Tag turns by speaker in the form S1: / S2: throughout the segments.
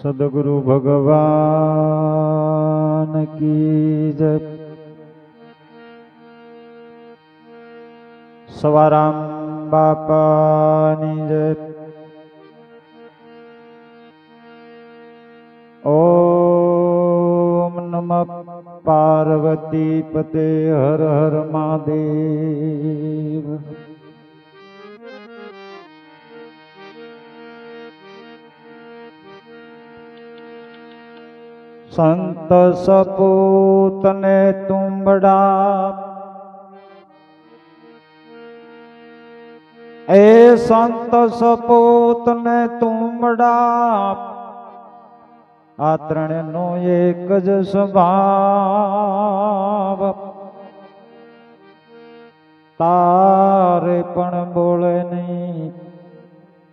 S1: સદગુરુ ભગવાન કી જય। સવારામ બાપાની જય। ઓમ નમઃ પાર્વતી પતે હર હર મહાદેવ। સંત સપૂત ને તુંબડા એ સંત સપૂત ને તુંબડા આ ત્રણનો એક જ સ્વભાવ। તારે પણ બોલે નહીં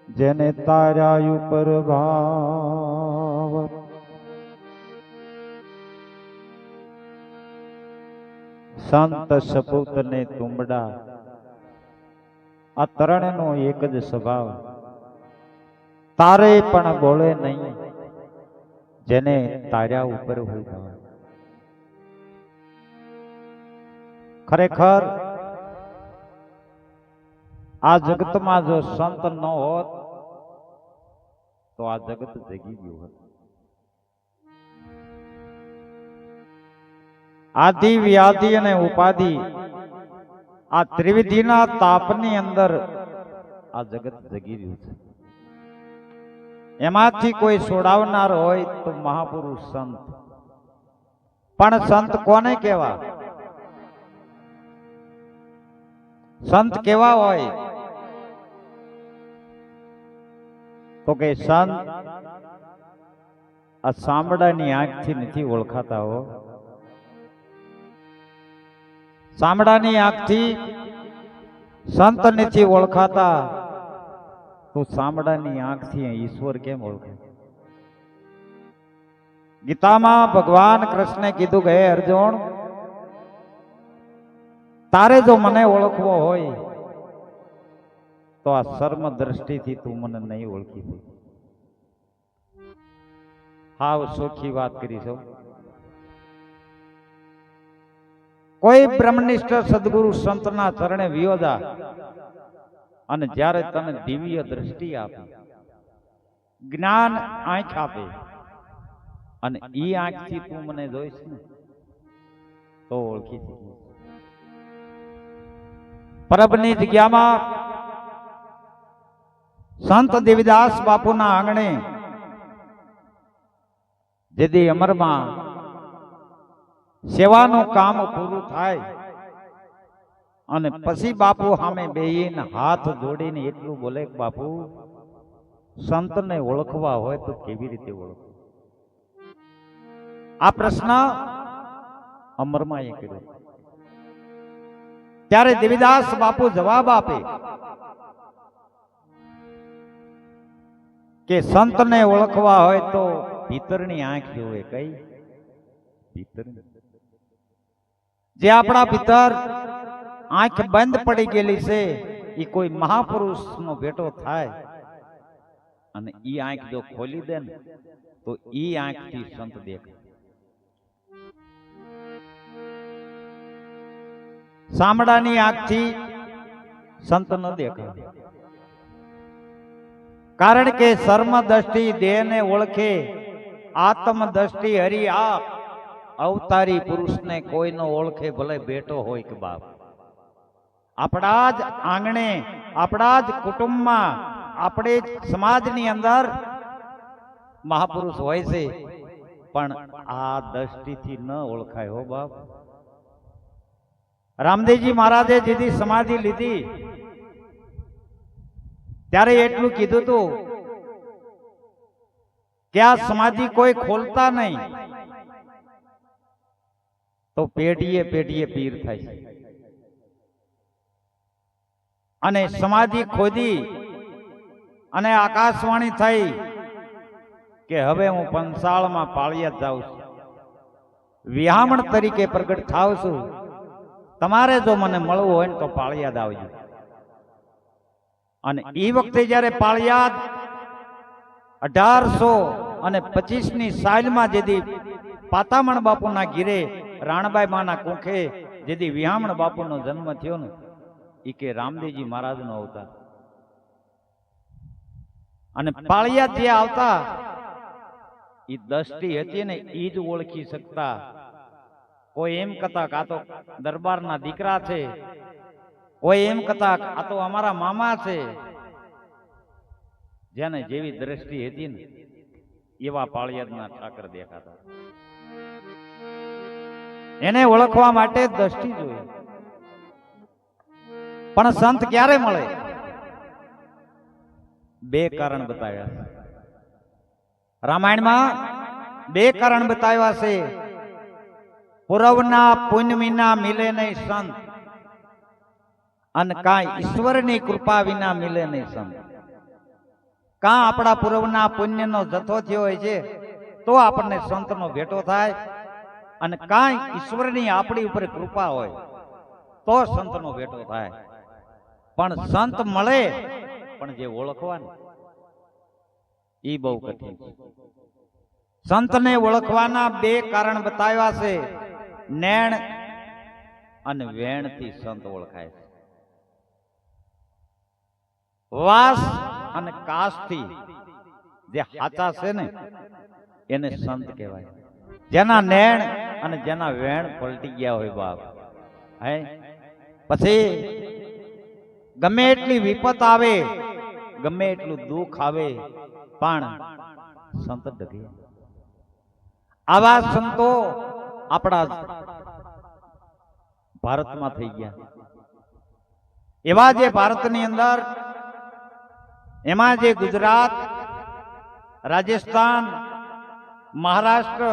S1: જેને તારા ઉપર ભાવ। સંત સપૂત ને તુંબડા આ ત્રણનો એક જ સ્વભાવ। તારે પણ બોલે નહીં જેને તારા ઉપર હોય ભાવ। ખરેખર આ જગતમાં જો સંત ન હોત તો આ જગત જગી ગયું હોત। આદિ વ્યાધિ અને ઉપાધિ આ ત્રિવિધિના તાપની અંદર આ જગત જગી રહ્યું છે। એમાંથી કોઈ છોડાવનાર હોય તો મહાપુરુષ સંત। પણ સંત કોને કહેવા? સંત કેવા હોય તો કે સંત આ સાંભળાની આંખથી નથી ઓળખાતા હો। સાંભળાની આંખથી સંત નથી ઓળખાતા તો સાંભળાની આંખથી ઈશ્વર કેમ ઓળખાય? ગીતામાં ભગવાન કૃષ્ણે કીધું કે હે અર્જુન, તારે જો મને ઓળખવો હોય તો આ સર્મ દ્રષ્ટિથી તું મને નહીં ઓળખી દે। હાવ સોખી વાત કરી છો। કોઈ બ્રહ્મનિષ્ઠ સદગુરુ સંતના ચરણે વિયો જા અને જ્યારે તને દિવ્ય દ્રષ્ટિ આપે, જ્ઞાન આંખ આપે અને ઈ આંખથી તું મને જોઈશ ને તો ઓળખી શકીશ। પરબની જગ્યામાં સંત દેવીદાસ બાપુના આંગણે જેથી અમરમાં સેવાનું કામ પૂરું થાય અને પછી બાપુ સામે બેહીને હાથ જોડીને એટલું બોલે કે બાપુ, સંતને ઓળખવા હોય તો કેવી રીતે ઓળખવું? આ પ્રશ્ન અમરમાં એ કર્યો। ત્યારે દેવીદાસ બાપુ જવાબ આપે કે સંતને ઓળખવા હોય તો ભીતરની આંખ જોવે। કઈ ભીતરની? જે આપણા ભીતર આંખ બંધ પડી ગયેલી છે એ કોઈ મહાપુરુષનો ભેટો થાય અને ઈ આંખ જો ખોલી દે ને તો ઈ આંખથી સંત દેખાય। સાંભળાની આંખથી સંત ન દેખાય, કારણ કે સર્મ દ્રષ્ટિ દેહને ઓળખે, આત્મ દ્રષ્ટિ હરી આપ। અવતારી પુરુષને કોઈ ન ઓળખે, ભલે બેટો હોય કે બાપ। આપણા જ આંગણે, આપણા જ કુટુંબમાં, આપણે જ સમાજની અંદર મહાપુરુષ હોય છે, પણ આ દ્રષ્ટિથી ન ઓળખાય હો બાપ। રામદેવજી મહારાજે જેથી સમાધિ લીધી ત્યારે એટલું કીધું હતું કે આ સમાધિ કોઈ ખોલતા નહીં તો પેઢીએ પેઢીએ પીર થાય છે। અને સમાધિ ખોદી અને આકાશવાણી થઈ કે હવે હું પંચાળમાં પાળિયા જાઉં છું, વિહામણ તરીકે પ્રગટ થાવ છું। તમારે જો મને મળવું હોય ને તો પાળિયાદ આવજો. અને એ વખતે જયારે પાળિયાદ 1825ની સાલમાં જેથી પાતામણ બાપુના ઘીરે રાણબાઈ માના કુંખે જેથી વિહામણ બાપુનો જન્મ થયો ને એ કે રામદેવજી મહારાજનો અવતાર. અને પાળિયાદ જે આવતા એ દ્રષ્ટિ હતી ને એ જ ઓળખી શકતા. કોઈ એમ કહેતા કે આ તો દરબારના દીકરા છે, કોઈ એમ કહેતા આ તો અમારા મામા છે. જેને જેવી દ્રષ્ટિ હતી ને એવા પાળિયાદના ઠાકર દેખાતા. એને ઓળખવા માટે દ્રષ્ટિ જોઈએ. પણ સંત ક્યારે મળે? બે કારણ બતાવ્યા છે રામાયણમાં. બે કારણ બતાવ્યા છે. પૂર્વના પુણ્ય વિના મિલે નહીં સંત, અને કાંઈ ઈશ્વરની કૃપા વિના મિલે નહીં સંત. કાં આપણા પૂર્વના પુણ્યનો જથ્થો થયો હોય છે તો આપણને સંતનો ભેટો થાય, અને કાંઈ ઈશ્વરની આપણી ઉપર કૃપા હોય તો સંતનો ભેટો થાય. પણ સંત મળે પણ જે ઓળખવાનું એ બહુ કઠિન છે. સંતને ઓળખવાના બે કારણ બતાવ્યા છે. નેણ અને વેણથી સંત ઓળખાય છે. વાસ અને કાશથી જે હાચા છે ને એને સંત કહેવાય. જેના નેણ અને જેના વેણ પલટી ગયા હોય બાપ, હે પછી ગમે એટલી વિપત આવે, ગમે એટલું દુઃખ આવે, પણ સંત ડગે. આવા સંતો આપણા ભારતમાં થઈ ગયા. એવા જે ભારતની અંદર, એમાં જે ગુજરાત, રાજસ્થાન, મહારાષ્ટ્ર,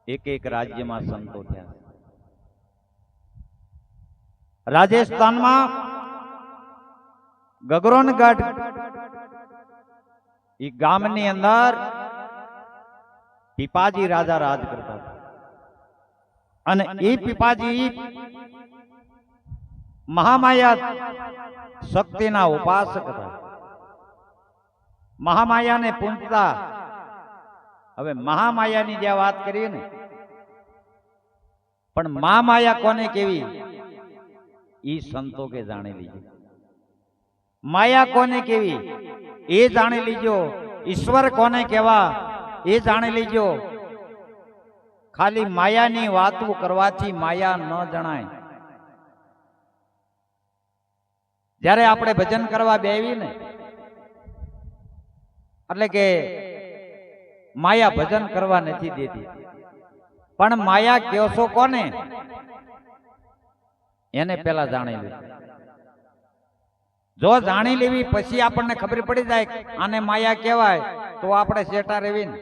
S1: એક એક રાજ્યમાં સંતો થયા. રાજસ્થાનમાં ગગરોનગઢ એ ગામની અંદર પીપાજી રાજા રાજ કરતા હતા. અને એ પીપાજી મહામાયા શક્તિના ઉપાસક હતા. મહામાયાને પૂંજતા. હવે મહામાયાની જે વાત કરીએ ને, પણ મહામાયા કોને કેવી એ સંતો કે જાણી લીજો. માયા કોને કેવી એ જાણી લીજો. ઈશ્વર કોને કેવા એ જાણી લીજો. ખાલી માયાની વાતો કરવાથી માયા ન જણાય. જ્યારે આપણે ભજન કરવા બેવી ને એટલે કે માયા ભજન કરવા નથી દેતી, પણ માયા કહો છો કોને એને પેલા જાણી લેવું. જો જાણી લેવી પછી આપણને ખબર પડી જાય આને માયા કહેવાય તો આપણે શેઠા રહેવી ને.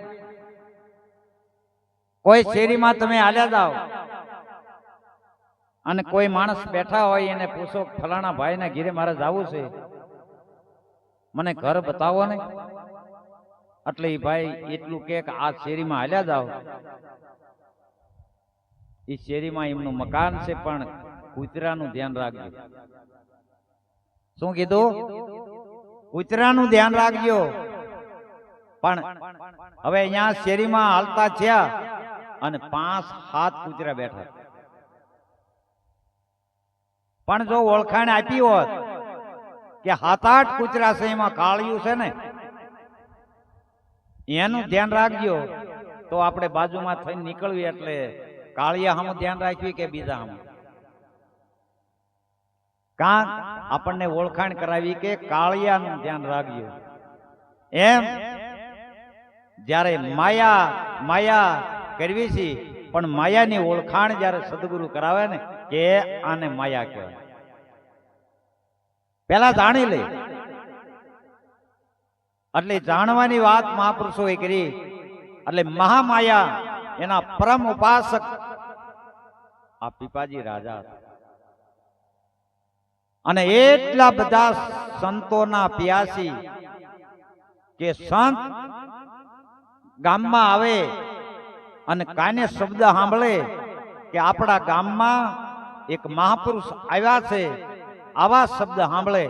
S1: કોઈ શેરીમાં તમે હાલ્યા જાઓ અને કોઈ માણસ બેઠા હોય એને પૂછો ફલાણા ભાઈના ઘરે મારે જવું છે, મને ઘર બતાવો ને. એટલે એ ભાઈ એટલું કે આ શેરીમાં હાલ્યા જાઓ, એ શેરીમાં એમનું મકાન છે પણ કૂતરાનું ધ્યાન રાખજો. શું કીધું? કૂતરાનું ધ્યાન રાખજો. પણ હવે અહીંયા શેરીમાં હાલતા થયા અને 5-7 કૂતરા બેઠા. પણ જો ઓળખાણ આપી હોત કે 7-8 કૂતરા છે એમાં કાળિયું છે ને એનું ધ્યાન રાખજો, તો આપણે બાજુમાં થઈને નીકળવી. એટલે કાળિયા સામું ધ્યાન રાખવી કે બીજા સામું? કાં આપણને ઓળખાણ કરાવી કે કાળિયાનું ધ્યાન રાખજો. એમ જ્યારે માયા કરવી છે, પણ માયાની ઓળખાણ જ્યારે સદગુરુ કરાવે ને કે આને માયા કહેવાય, પેલા જાણી લે. એટલે જાણવાની વાત મહાપુરુષોએ કરી. એટલે મહામાયા એના પરમ ઉપાસક આ પીપાજી રાજા હતા. અને એટલા બધા સંતોના પ્યાસી કે સંત ગામમાં આવે અને કાને શબ્દ સાંભળે કે આપણા ગામમાં એક મહાપુરુષ આવ્યા છે, આવા શબ્દ સાંભળે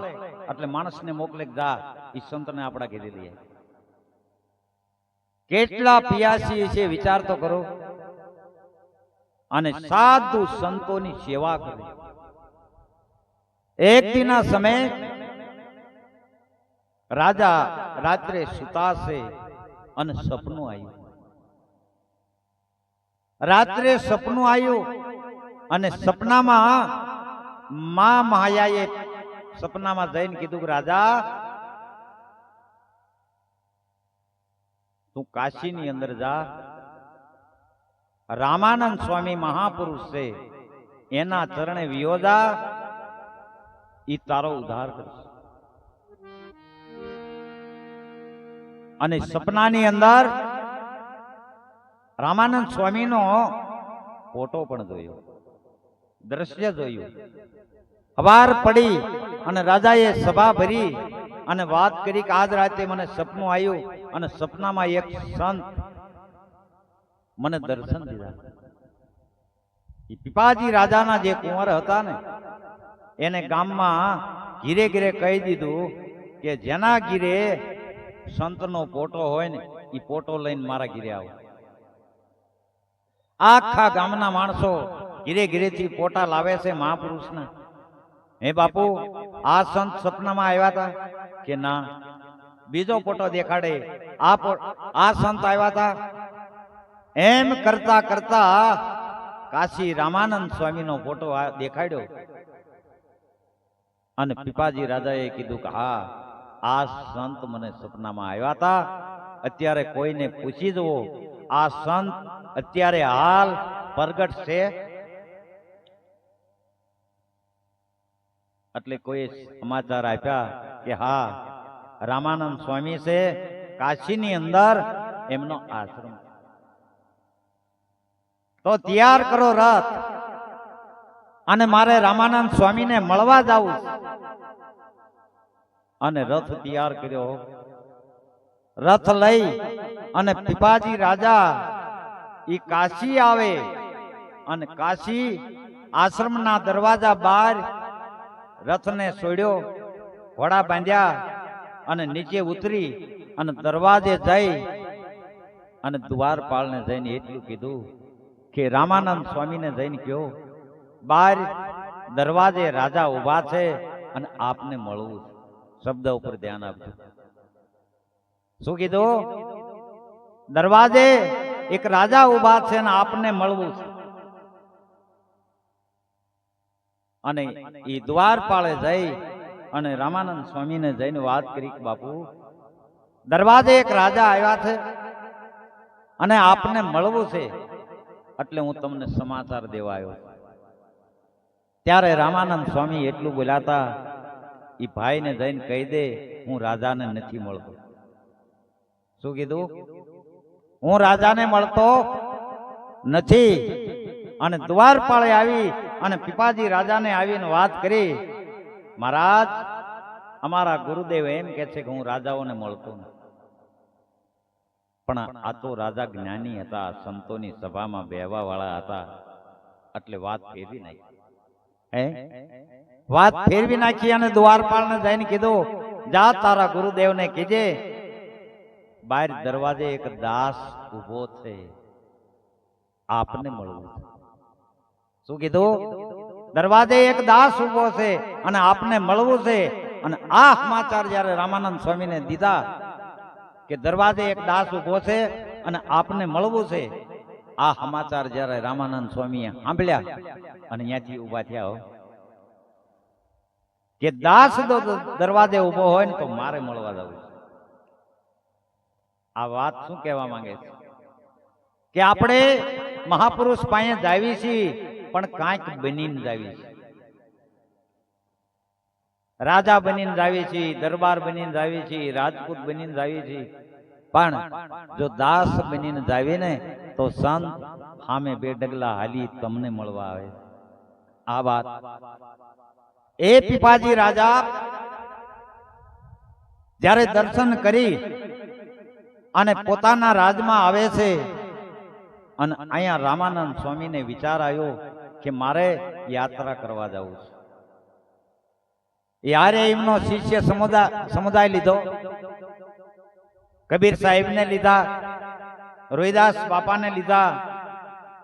S1: એટલે માણસને મોકલે જા એ સંતને આપણા ઘેરી લઈએ. કેટલા પિયાસી છે વિચાર તો કરો. અને સાધુ સંતોની સેવા કરે. એક દિના સમય રાજા રાત્રે સુતા છે અને સપનું આવ્યું. રાત્રે સપનું આવ્યું અને સપનામાં માં માયાએ સપનામાં જઈને કીધું કે રાજા તું કાશીની અંદર જા, રામાનંદ સ્વામી મહાપુરુષ છે એના ચરણે વિયોજા, ઈ તારો ઉદ્ધાર કરશે. અને સપનાની અંદર રામાનંદ સ્વામીનો ફોટો પણ જોયો, દ્રશ્ય જોયું. હવાર પડી અને રાજાએ સભા ભરી અને વાત કરી કે આજ રાતે મને સપનું આવ્યું અને સપનામાં એક સંત મને દર્શન દીધા. પીપાજી રાજાના જે કુંવર હતા ને એને ગામમાં ઘીરે ઘીરે કહી દીધું કે જેના ઘીરે સંતનો ફોટો હોય ને એ ફોટો લઈને મારા ઘીરે આવો. આખા ગામના માણસો ઘીરે ઘીરેથી ફોટા લાવે છે મહાપુરુષના. હે બાપુ આ સંત સપનામાં આવ્યા હતા કે ના? બીજો ફોટો દેખાડે, આ સંત આવ્યા હતા. એમ કરતા કરતા કાશી રામાનંદ સ્વામીનો ફોટો દેખાડ્યો અને પીપાજી રાજાએ કીધું કે હા આ સંત મને સપનામાં આવ્યા હતા. અત્યારે કોઈને પૂછી જવો આ સંત અત્યારે હાલ પ્રગટ છે? એટલે કોઈ સમાચાર આપ્યા કે હા રામાનંદ સ્વામી છે, કાશીની અંદર એમનો આશ્રમ. તો તૈયાર કરો રથ અને મારે રામાનંદ સ્વામીને મળવા જવું. અને રથ તૈયાર કર્યો. રથ લઈ અને પીપાજી રાજા ઈ કાશી આવે અને કાશી આશ્રમના દરવાજા બહાર રથને છોડ્યો, ઘોડા બાંધ્યા અને નીચે ઉતરી અને દરવાજે જઈ અને દ્વારપાળને જઈને એટલું કીધું કે રામાનંદ સ્વામીને જઈને કહો બહાર દરવાજે રાજા ઉભા છે અને આપને મળવું. શબ્દ ઉપર ધ્યાન આપજો. શું કીધું? દરવાજે એક રાજા ઉભા છે અને આપને મળવું છે. અને એ દ્વારપાળે જઈ અને રામાનંદ સ્વામીને જઈને વાત કરી કે બાપુ દરવાજે એક રાજા આવ્યા છે અને આપને મળવું છે, એટલે હું તમને સમાચાર દેવા આવ્યો. ત્યારે રામાનંદ સ્વામી એટલું બોલાતા એ ભાઈને જઈને કહી દે હું રાજાને નથી મળતો. શું કીધું? હું રાજાને મળતો નથી. અને દ્વારપાળે આવી અને પીપાજી રાજાને આવીને વાત કરી, મહારાજ અમારા ગુરુદેવ એમ કે છે કે હું રાજાઓને મળતો નથી. પણ આ તો રાજા જ્ઞાની હતા, સંતોની સભામાં બેહવા વાળા હતા, એટલે વાત ફેરવી નાખી. વાત ફેરવી નાખી અને દ્વારપાળને જઈને કીધું જા તારા ગુરુદેવને કીજે બહાર દરવાજે એક દાસ ઉભો છે, આપને મળવું. શું કીધું? દરવાજે એક દાસ ઉભો છે અને આપને મળવું છે. અને આ સમાચાર જ્યારે રામાનંદ સ્વામીને દીધા કે દરવાજે એક દાસ ઉભો છે અને આપને મળવું છે, આ સમાચાર જ્યારે રામાનંદ સ્વામીએ સાંભળ્યા અને ત્યાંથી ઉભા થયા કે દાસ દરવાજે ઉભો હોય ને તો મારે મળવા જવું. આ વાત શું કહેવા માંગે છે કે આપણે મહાપુરુષ પાસે જાવી છીએ પણ કાંઈક બનીને જાવી છે. રાજા બનીને જાવી છીએ, દરબાર બનીને જાવી છીએ, રાજપૂત બનીને જાવી છીએ, પણ જો દાસ બનીને જાવી ને તો સંત સામે બે ડગલા હાલી તમને મળવા આવે. આ વાત એ પીપાજી રાજા જ્યારે દર્શન કરી અને પોતાના રાજમાં આવે છે અને અહીંયા રામાનંદ સ્વામીને વિચાર આવ્યો કે મારે યાત્રા કરવા જવું છે. યારે એમનો શિષ્ય સમુદાય લીધો, કબીર સાહેબને લીધા, રોહિદાસ બાપાને લીધા.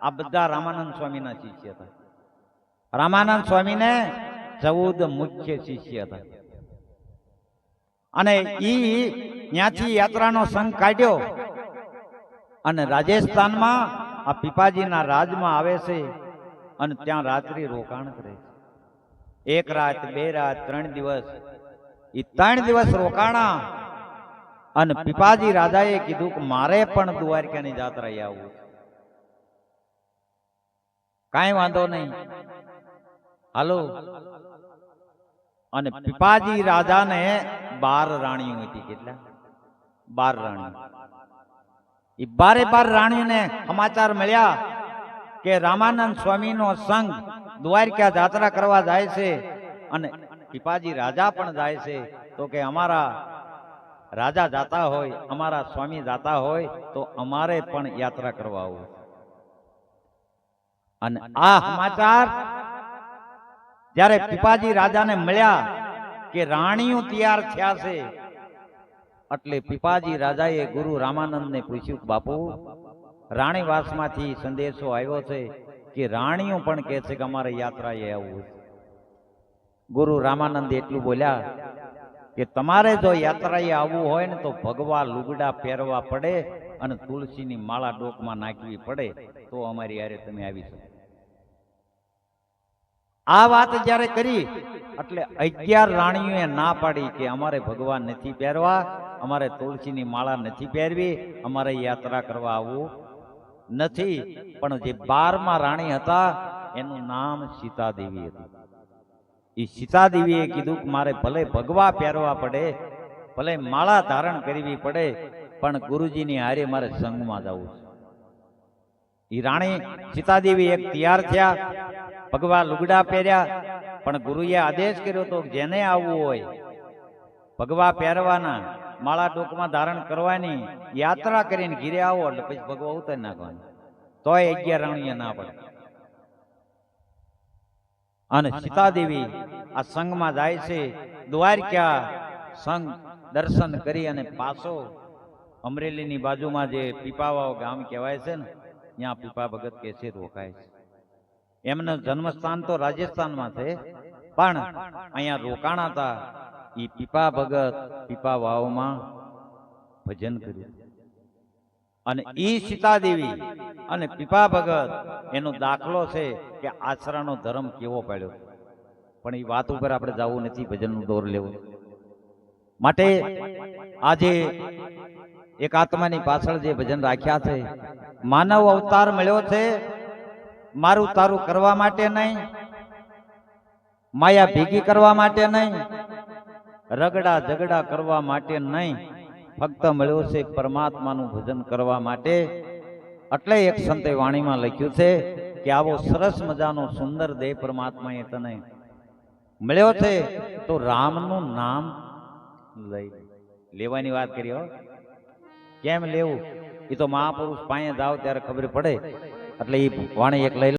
S1: આ બધા રામાનંદ સ્વામીના શિષ્ય હતા. રામાનંદ સ્વામીને 14 મુખ્ય શિષ્ય હતા. અને ત્યાંથી યાત્રાનો સંઘ કાઢ્યો અને રાજસ્થાનમાં આ પીપાજીના રાજમાં આવે છે અને ત્યાં રાત્રિ રોકાણ કરે છે. 1 રાત 2 રાત 3 દિવસ, એ 3 દિવસ રોકાણા. અને પીપાજી રાજાએ કીધું કે મારે પણ દ્વારકાની જાત્રાએ આવવું. કાંઈ વાંધો નહીં, હાલો. અને પીપાજી રાજાને 12 રાણીઓ હતી. કેટલા? 12 રાણીઓ. એ 12 રાણીઓને સમાચાર મળ્યા કે રામાનંદ સ્વામીનો સંઘ દ્વારકા જાત્રા કરવા જાય છે અને પીપાજી રાજા પણ જાય છે. તો કે અમારા રાજા જાતા હોય, અમારા સ્વામી જાતા હોય તો અમારે પણ યાત્રા કરવા આવવું. અને આ સમાચાર જ્યારે પીપાજી રાજાને મળ્યા કે રાણીઓ તૈયાર થયા છે, એટલે પીપાજી રાજાએ ગુરુ રામાનંદને પૂછ્યું, બાપુ, રાણીવાસમાંથી સંદેશો આવ્યો છે કે રાણીઓ પણ કહે છે કે અમારે યાત્રાએ આવવું. ગુરુ રામાનંદ એટલું બોલ્યા કે તમારે જો યાત્રાએ આવવું હોય ને તો ભગવા લુગડા પહેરવા પડે અને તુલસીની માળા ડોકમાં નાખવી પડે, તો અમારી હારે તમે આવી શકો. આ વાત જ્યારે કરી એટલે 11 રાણીઓએ ના પાડી કે અમારે ભગવાન નથી પહેરવા, અમારે તુલસીની માળા નથી પહેરવી, અમારે યાત્રા કરવા આવવું નથી. પણ જે 12મા રાણી હતા એનું નામ સીતાદેવી હતું. એ સીતાદેવીએ કીધું કે મારે ભલે ભગવા પહેરવા પડે, ભલે માળા ધારણ કરવી પડે, પણ ગુરુજીની હારે મારે સંગમાં જવું છે. એ રાણી સીતાદેવી એક તૈયાર થયા, ભગવા લુગડા પહેર્યા. પણ ગુરુએ આદેશ કર્યો તો જેને આવવું હોય ભગવા પહેરવાના, માળા ડોકમાં ધારણ કરવાની, યાત્રા કરીને ઘીરે આવો એટલે પછી ભગવા ઉતારી નાખવાનું. તોય 11 રાણીએ ના પડે. અને સીતાદેવી આ સંઘમાં જાય છે. દ્વારકા સંઘ દર્શન કરી અને પાછો અમરેલીની બાજુમાં જે પીપાવાવ ગામ કહેવાય છે ને, ત્યાં પીપા ભગત કે છે રોકાય છે. એમનું જન્મસ્થાન તો રાજસ્થાનમાં છે, પણ અહીંયા રોકાણા હતા. એ પીપા ભગત પીપા વાવમાં ભજન કર્યું. અને ઈ સીતાદેવી અને પીપા ભગત એનો દાખલો છે કે આશરાનો ધર્મ કેવો પડ્યો. પણ એ વાત ઉપર આપણે જવું નથી, ભજનનું દોર લેવું. માટે આજે એક આત્માની પાછળ જે ભજન રાખ્યા છે, માનવ અવતાર મળ્યો છે મારું તારું કરવા માટે નહીં, માયા ભેગી કરવા માટે નહીં, રગડા ઝગડા કરવા માટે નહીં, ફક્ત મળ્યો છે પરમાત્માનું ભજન કરવા માટે. એટલે એક સંતે વાણીમાં લખ્યું છે કે આવો સરસ મજાનો સુંદર દેહ પરમાત્માએ તને મળ્યો છે તો રામનું નામ લઈ લેવાની વાત કરી. હો, કેમ લેવું એ તો મહાપુરુષ પાસે જાઓ ત્યારે ખબર પડે. એટલે એ વાણી એક લઈ